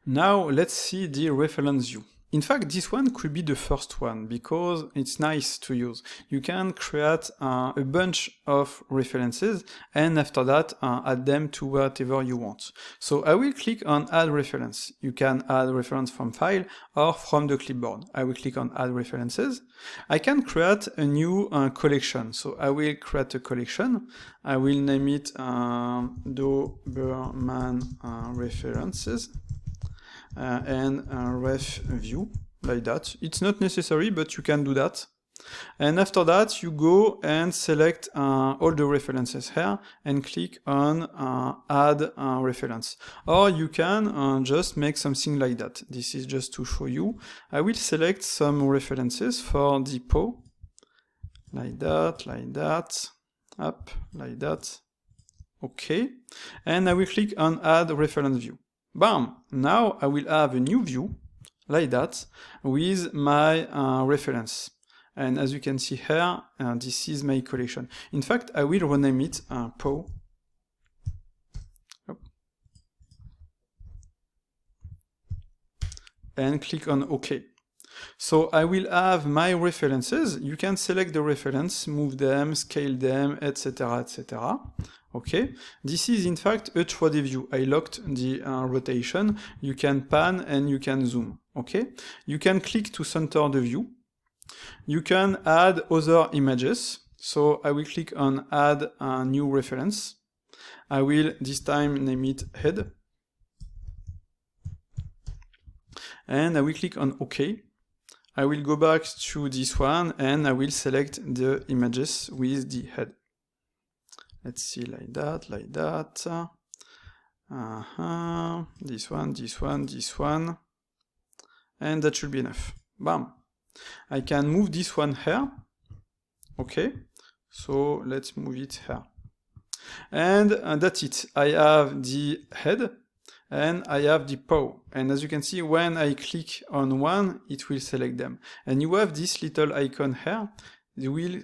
Now let's see the reference view. In fact, this one could be the first one because it's nice to use. You can create a bunch of references and after that add them to whatever you want. So I will click on add reference. You can add reference from file or from the clipboard. I will click on add references. I can create a new collection. So I will create a collection. I will name it Doberman references. And ref view, like that. It's not necessary, but you can do that. And after that, you go and select all the references here and click on add reference. Or you can just make something like that. This is just to show you. I will select some references for the PO, like that, up, like that. Okay. And I will click on add reference view. Bam! Now I will have a new view, like that, with my reference. And as you can see here, this is my collection. In fact, I will rename it PO. And click on OK. So I will have my references. You can select the reference, move them, scale them, etc., etc. Okay, this is in fact a 3D view. I locked the rotation. You can pan and you can zoom. Okay, you can click to center the view. You can add other images. So I will click on add a new reference. I will this time name it head. And I will click on OK. I will go back to this one and I will select the images with the head. Let's see, like that, like that. This one, this one, this one. And that should be enough. Bam. I can move this one here. Okay. So let's move it here. And that's it. I have the head and I have the paw. And as you can see, when I click on one, it will select them. And you have this little icon here. You will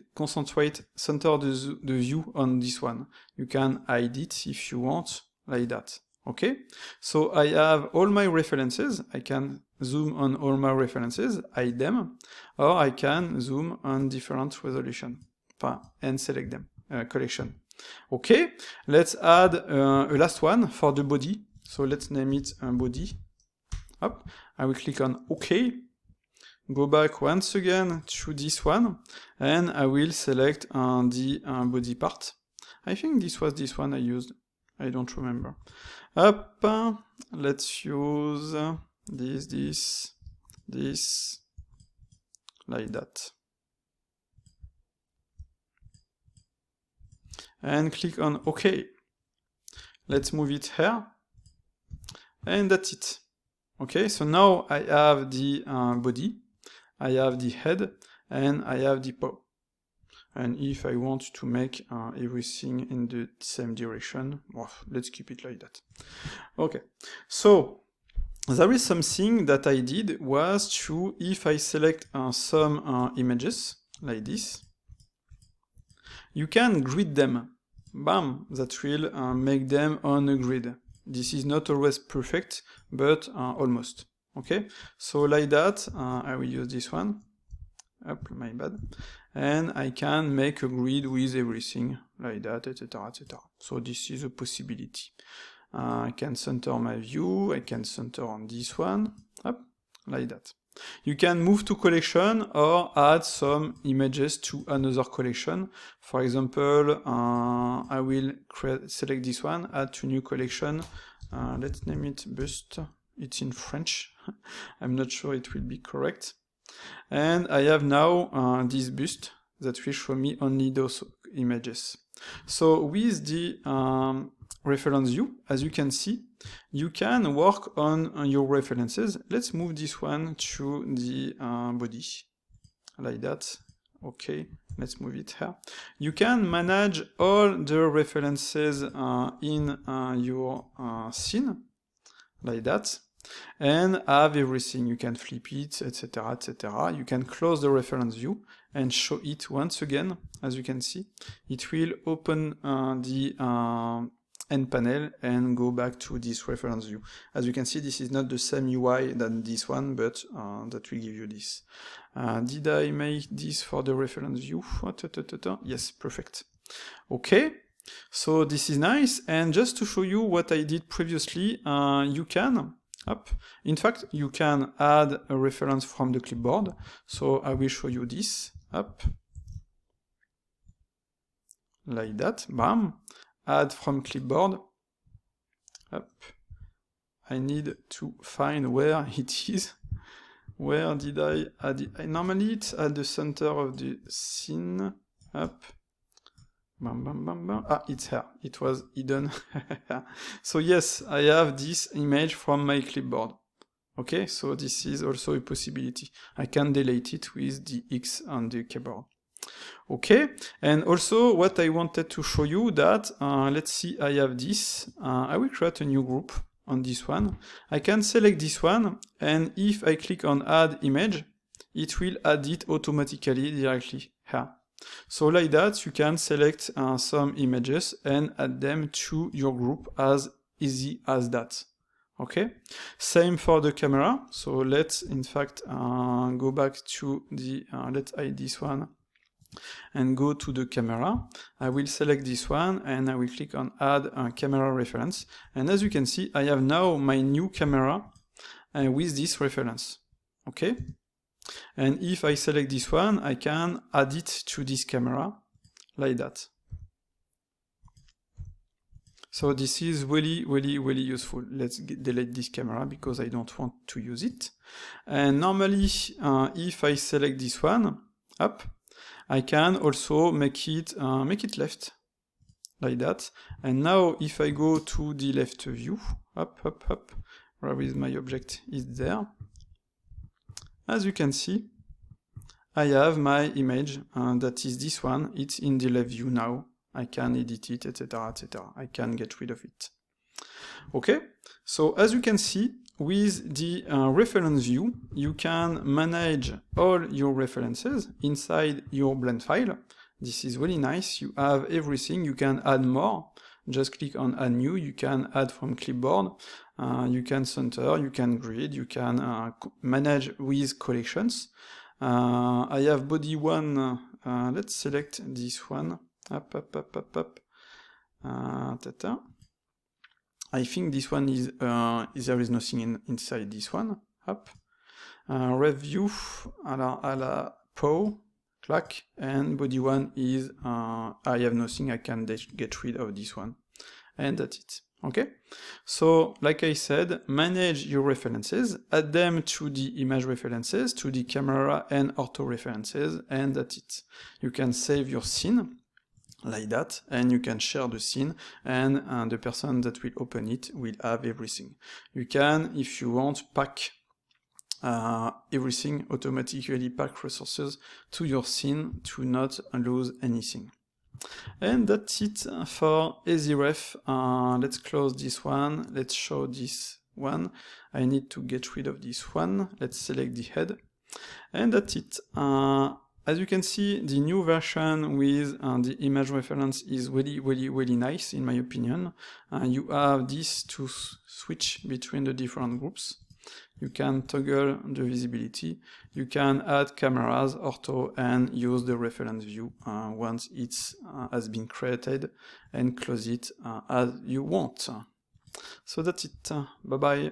center the view on this one. You can hide it if you want, like that. Okay? So I have all my references. I can zoom on all my references, hide them, or I can zoom on different resolution and select them, collection. Okay? Let's add a last one for the body. So let's name it body. Up. I will click on OK. Go back once again to this one, and I will select the body part. I think this was this one I used. I don't remember. Up, let's use this, like that. And click on OK. Let's move it here. And that's it. Okay, so now I have the body. I have the head, and I have the paw. And if I want to make everything in the same direction, well, let's keep it like that. Okay, so there is something that I did was to, if I select some images, like this, you can grid them. Bam, that will make them on a grid. This is not always perfect, but almost. Okay, so like that, I will use this one. Up, my bad. And I can make a grid with everything, like that, etc., etc. So this is a possibility. I can center my view, I can center on this one, up, like that. You can move to collection or add some images to another collection. For example, I will select this one, add to new collection. Let's name it bust. It's in French. I'm not sure it will be correct. And I have now this bust that will show me only those images. So with the reference view, as you can see, you can work on your references. Let's move this one to the body, like that. Okay, let's move it here. You can manage all the references in your scene, like that, and have everything. You can flip it, etc., etc. You can close the reference view and show it once again. As you can see, it will open the end panel and go back to this reference view. As you can see, this is not the same UI than this one, but that will give you this. Did I make this for the reference view? Yes, perfect. Okay, so this is nice, and just to show you what I did previously, you can, in fact, you can add a reference from the clipboard. So I will show you this, like that, bam. Add from clipboard. I need to find where it is. Where did I add it? Normally it's at the center of the scene. Bam, bam, bam, bam. Ah, it's here. It was hidden. So yes, I have this image from my clipboard. Okay, so this is also a possibility. I can delete it with the X on the keyboard. Okay, and also what I wanted to show you that, let's see, I have this, I will create a new group on this one. I can select this one, and if I click on add image, it will add it automatically directly here. So like that, you can select some images and add them to your group as easy as that. Okay, same for the camera. So let's in fact go back to the, let's hide this one, and go to the camera. I will select this one and I will click on add a camera reference, and as you can see, I have now my new camera with this reference. Okay, and if I select this one, I can add it to this camera like that. So this is really useful. Let's delete this camera because I don't want to use it. And normally if I select this one, I can also make it left, like that. And now if I go to the left view, where is my object? Is there. As you can see, I have my image, that is this one. It's in the left view now. I can edit it, etc., etc. I can get rid of it. Okay, so as you can see, with the reference view, you can manage all your references inside your blend file. This is really nice. You have everything. You can add more. Just click on add new. You can add from clipboard. You can center. You can grid. You can manage with collections. I have body one. Let's select this one. I think this one is, there is nothing inside this one. Review, à la PO, clack, and body one is, I have nothing, I can get rid of this one. And that's it. Okay? So, like I said, manage your references, add them to the image references, to the camera and ortho references, and that's it. You can save your scene like that, and you can share the scene, and the person that will open it will have everything. You can, if you want, pack everything, automatically pack resources to your scene to not lose anything. And that's it for Easyref. Let's close this one, let's show this one. I need to get rid of this one. Let's select the head, and that's it. As you can see, the new version with the image reference is really nice, in my opinion. You have this to switch between the different groups. You can toggle the visibility. You can add cameras, ortho, and use the reference view once it has been created, and close it as you want. So that's it. Bye-bye.